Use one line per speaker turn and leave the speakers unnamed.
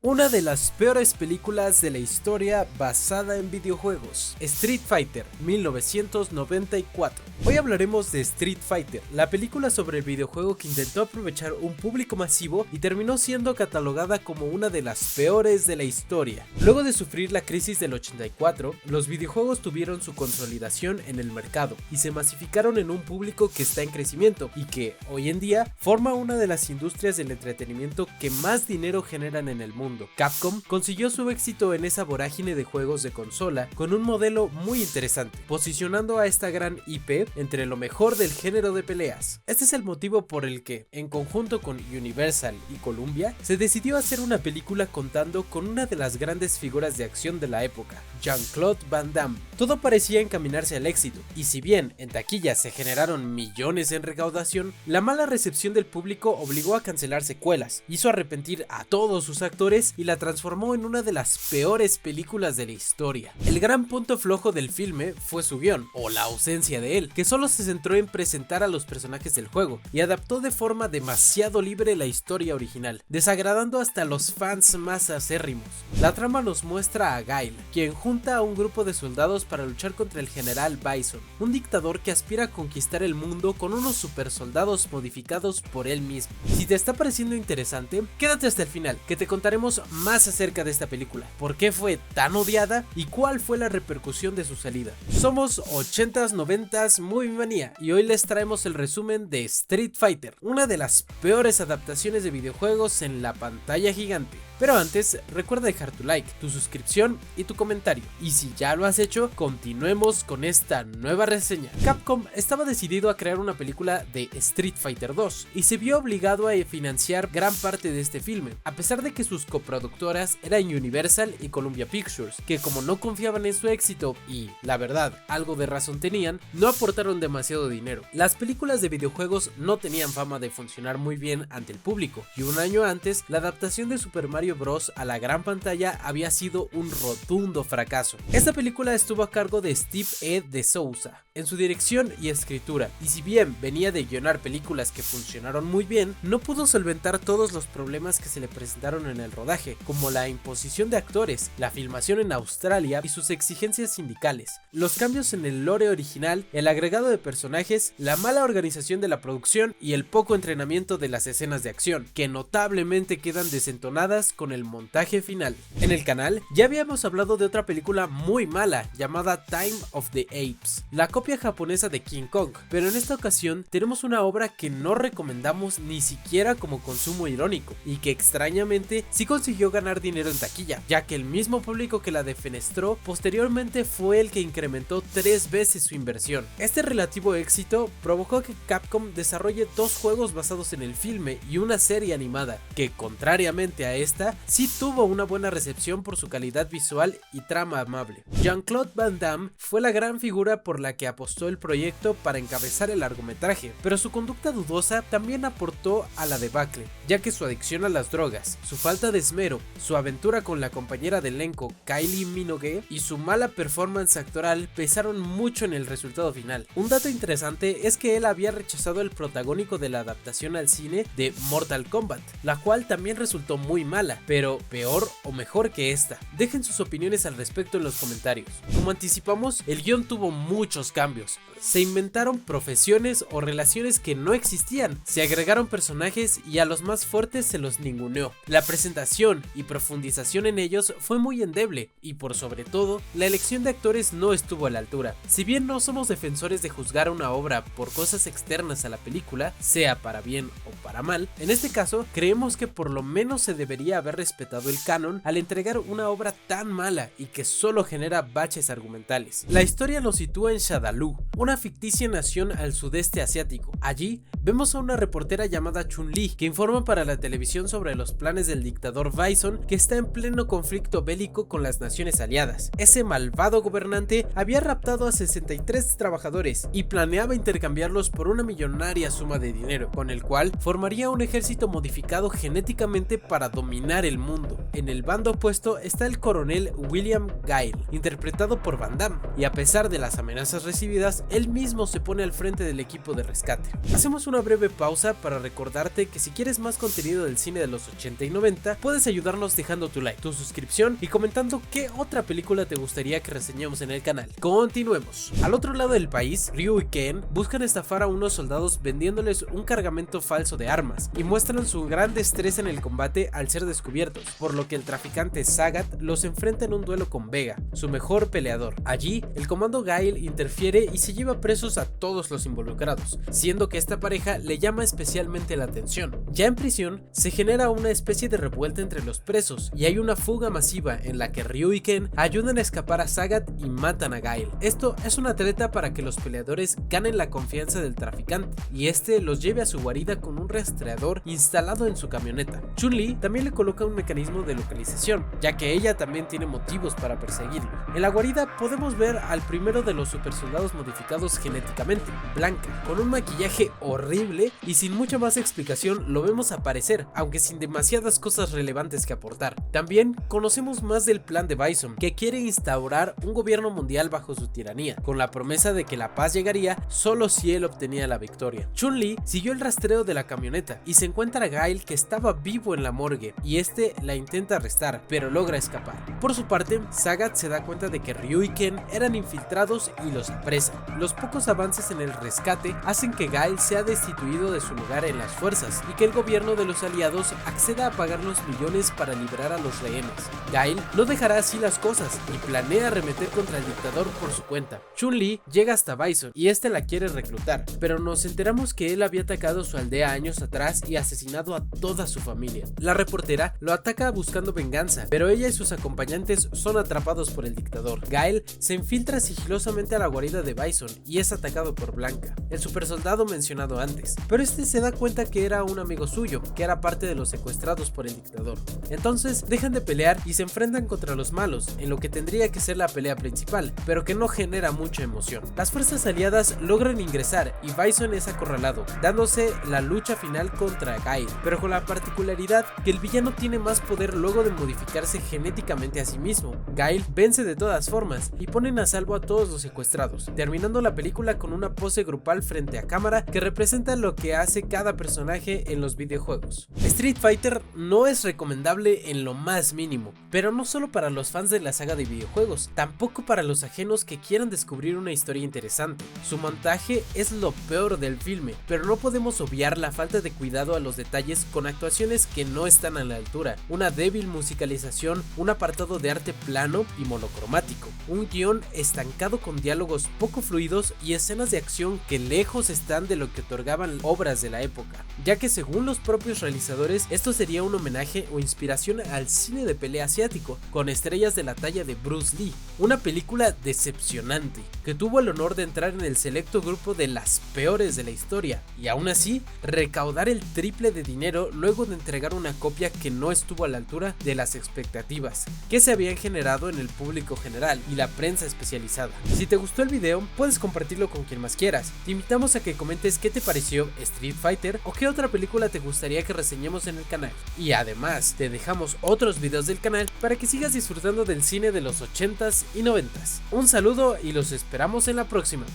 Una de las peores películas de la historia basada en videojuegos, Street Fighter 1994. Hoy hablaremos de Street Fighter, la película sobre el videojuego que intentó aprovechar un público masivo y terminó siendo catalogada como una de las peores de la historia. Luego de sufrir la crisis del 84, los videojuegos tuvieron su consolidación en el mercado y se masificaron en un público que está en crecimiento y que, hoy en día, forma una de las industrias del entretenimiento que más dinero generan en el mundo. Capcom consiguió su éxito en esa vorágine de juegos de consola con un modelo muy interesante, posicionando a esta gran IP entre lo mejor del género de peleas. Este es el motivo por el que, en conjunto con Universal y Columbia, se decidió hacer una película contando con una de las grandes figuras de acción de la época, Jean-Claude Van Damme. Todo parecía encaminarse al éxito, y si bien en taquilla se generaron millones en recaudación, la mala recepción del público obligó a cancelar secuelas, hizo arrepentir a todos sus actores y la transformó en una de las peores películas de la historia. El gran punto flojo del filme fue su guión, o la ausencia de él, que solo se centró en presentar a los personajes del juego, y adaptó de forma demasiado libre la historia original, desagradando hasta a los fans más acérrimos. La trama nos muestra a Guile, quien junta a un grupo de soldados para luchar contra el general Bison, un dictador que aspira a conquistar el mundo con unos super soldados modificados por él mismo. Si te está pareciendo interesante, quédate hasta el final, que te contaremos más acerca de esta película, por qué fue tan odiada y cuál fue la repercusión de su salida. Somos 80s, 90s Movie Manía y hoy les traemos el resumen de Street Fighter, una de las peores adaptaciones de videojuegos en la pantalla gigante. Pero antes, recuerda dejar tu like, tu suscripción y tu comentario. Y si ya lo has hecho, continuemos con esta nueva reseña. Capcom estaba decidido a crear una película de Street Fighter 2 y se vio obligado a financiar gran parte de este filme, a pesar de que sus coproductoras eran Universal y Columbia Pictures, que como no confiaban en su éxito y, la verdad, algo de razón tenían, no aportaron demasiado dinero. Las películas de videojuegos no tenían fama de funcionar muy bien ante el público, y un año antes, la adaptación de Super Mario Bros. A la gran pantalla había sido un rotundo fracaso. Esta película estuvo a cargo de Steve E. de Souza en su dirección y escritura, y si bien venía de guionar películas que funcionaron muy bien, no pudo solventar todos los problemas que se le presentaron en el rodaje, como la imposición de actores, la filmación en Australia y sus exigencias sindicales, los cambios en el lore original, el agregado de personajes, la mala organización de la producción y el poco entrenamiento de las escenas de acción, que notablemente quedan desentonadas con el montaje final. En el canal ya habíamos hablado de otra película muy mala llamada Time of the Apes, la copia japonesa de King Kong, pero en esta ocasión tenemos una obra que no recomendamos ni siquiera como consumo irónico y que extrañamente sí consiguió ganar dinero en taquilla, ya que el mismo público que la defenestró posteriormente fue el que incrementó 3 veces su inversión. Este relativo éxito provocó que Capcom desarrolle 2 juegos basados en el filme y una serie animada, que contrariamente a esta, sí tuvo una buena recepción por su calidad visual y trama amable. Jean-Claude Van Damme fue la gran figura por la que apostó el proyecto para encabezar el largometraje, pero su conducta dudosa también aportó a la debacle, ya que su adicción a las drogas, su falta de esmero, su aventura con la compañera de elenco Kylie Minogue y su mala performance actoral pesaron mucho en el resultado final. Un dato interesante es que él había rechazado el protagónico de la adaptación al cine de Mortal Kombat, la cual también resultó muy mala, pero peor o mejor que esta. Dejen sus opiniones al respecto en los comentarios. Como anticipamos, el guión tuvo muchos cambios. Se inventaron profesiones o relaciones que no existían, se agregaron personajes y a los más fuertes se los ninguneó. La presentación y profundización en ellos fue muy endeble y por sobre todo, la elección de actores no estuvo a la altura. Si bien no somos defensores de juzgar una obra por cosas externas a la película, sea para bien o para mal, en este caso creemos que por lo menos se debería haber respetado el canon al entregar una obra tan mala y que solo genera baches argumentales. La historia nos sitúa en Shadaloo, una ficticia nación al sudeste asiático. Allí vemos a una reportera llamada Chun-Li que informa para la televisión sobre los planes del dictador Bison, que está en pleno conflicto bélico con las naciones aliadas. Ese malvado gobernante había raptado a 63 trabajadores y planeaba intercambiarlos por una millonaria suma de dinero, con el cual formaría un ejército modificado genéticamente para dominar dominar el mundo. En el bando opuesto está el coronel William Guile, interpretado por Van Damme, y a pesar de las amenazas recibidas, él mismo se pone al frente del equipo de rescate. Hacemos una breve pausa para recordarte que si quieres más contenido del cine de los 80 y 90, puedes ayudarnos dejando tu like, tu suscripción y comentando qué otra película te gustaría que reseñemos en el canal. Continuemos. Al otro lado del país, Ryu y Ken buscan estafar a unos soldados vendiéndoles un cargamento falso de armas y muestran su gran destreza en el combate al ser descubiertos, por lo que el traficante Sagat los enfrenta en un duelo con Vega, su mejor peleador. Allí, el comando Guile interfiere y se lleva presos a todos los involucrados, siendo que esta pareja le llama especialmente la atención. Ya en prisión, se genera una especie de revuelta entre los presos y hay una fuga masiva en la que Ryu y Ken ayudan a escapar a Sagat y matan a Guile. Esto es una treta para que los peleadores ganen la confianza del traficante y este los lleve a su guarida con un rastreador instalado en su camioneta. Chun-Li también le coloca un mecanismo de localización, ya que ella también tiene motivos para perseguirlo. En la guarida podemos ver al primero de los supersoldados modificados genéticamente, Blanca, con un maquillaje horrible y sin mucha más explicación lo vemos aparecer, aunque sin demasiadas cosas relevantes que aportar. También conocemos más del plan de Bison, que quiere instaurar un gobierno mundial bajo su tiranía, con la promesa de que la paz llegaría solo si él obtenía la victoria. Chun-Li siguió el rastreo de la camioneta y se encuentra a Guile, que estaba vivo en la morgue, y este la intenta arrestar, pero logra escapar. Por su parte, Sagat se da cuenta de que Ryu y Ken eran infiltrados y los apresa. Los pocos avances en el rescate hacen que Guile sea destituido de su lugar en las fuerzas y que el gobierno de los aliados acceda a pagar los millones para liberar a los rehenes. Guile no dejará así las cosas y planea arremeter contra el dictador por su cuenta. Chun-Li llega hasta Bison y este la quiere reclutar, pero nos enteramos que él había atacado su aldea años atrás y asesinado a toda su familia. La reportera lo ataca buscando venganza, pero ella y sus acompañantes son atrapados por el dictador. Guile se infiltra sigilosamente a la guarida de Bison y es atacado por Blanca, el supersoldado mencionado antes, pero este se da cuenta que era un amigo suyo, que era parte de los secuestrados por el dictador. Entonces dejan de pelear y se enfrentan contra los malos, en lo que tendría que ser la pelea principal, pero que no genera mucha emoción. Las fuerzas aliadas logran ingresar y Bison es acorralado, dándose la lucha final contra Guile, pero con la particularidad que el villano tiene más poder luego de modificarse genéticamente a sí mismo. Guile vence de todas formas y ponen a salvo a todos los secuestrados, terminando la película con una pose grupal frente a cámara que representa lo que hace cada personaje en los videojuegos. Street Fighter no es recomendable en lo más mínimo, pero no solo para los fans de la saga de videojuegos, tampoco para los ajenos que quieran descubrir una historia interesante. Su montaje es lo peor del filme, pero no podemos obviar la falta de cuidado a los detalles con actuaciones que no están a la altura, una débil musicalización, un apartado de arte plano y monocromático, un guión estancado con diálogos poco fluidos y escenas de acción que lejos están de lo que otorgaban obras de la época, ya que según los propios realizadores esto sería un homenaje o inspiración al cine de pelea asiático, con estrellas de la talla de Bruce Lee, una película decepcionante que tuvo el honor de entrar en el selecto grupo de las peores de la historia y aún así recaudar el triple de dinero luego de entregar una copia que no estuvo a la altura de las expectativas que se habían generado en el público general y la prensa especializada. Si te gustó el video, puedes compartirlo con quien más quieras. Te invitamos a que comentes qué te pareció Street Fighter o qué otra película te gustaría que reseñemos en el canal. Y además te dejamos otros videos del canal para que sigas disfrutando del cine de los 80s y 90s. Un saludo y los esperamos en la próxima.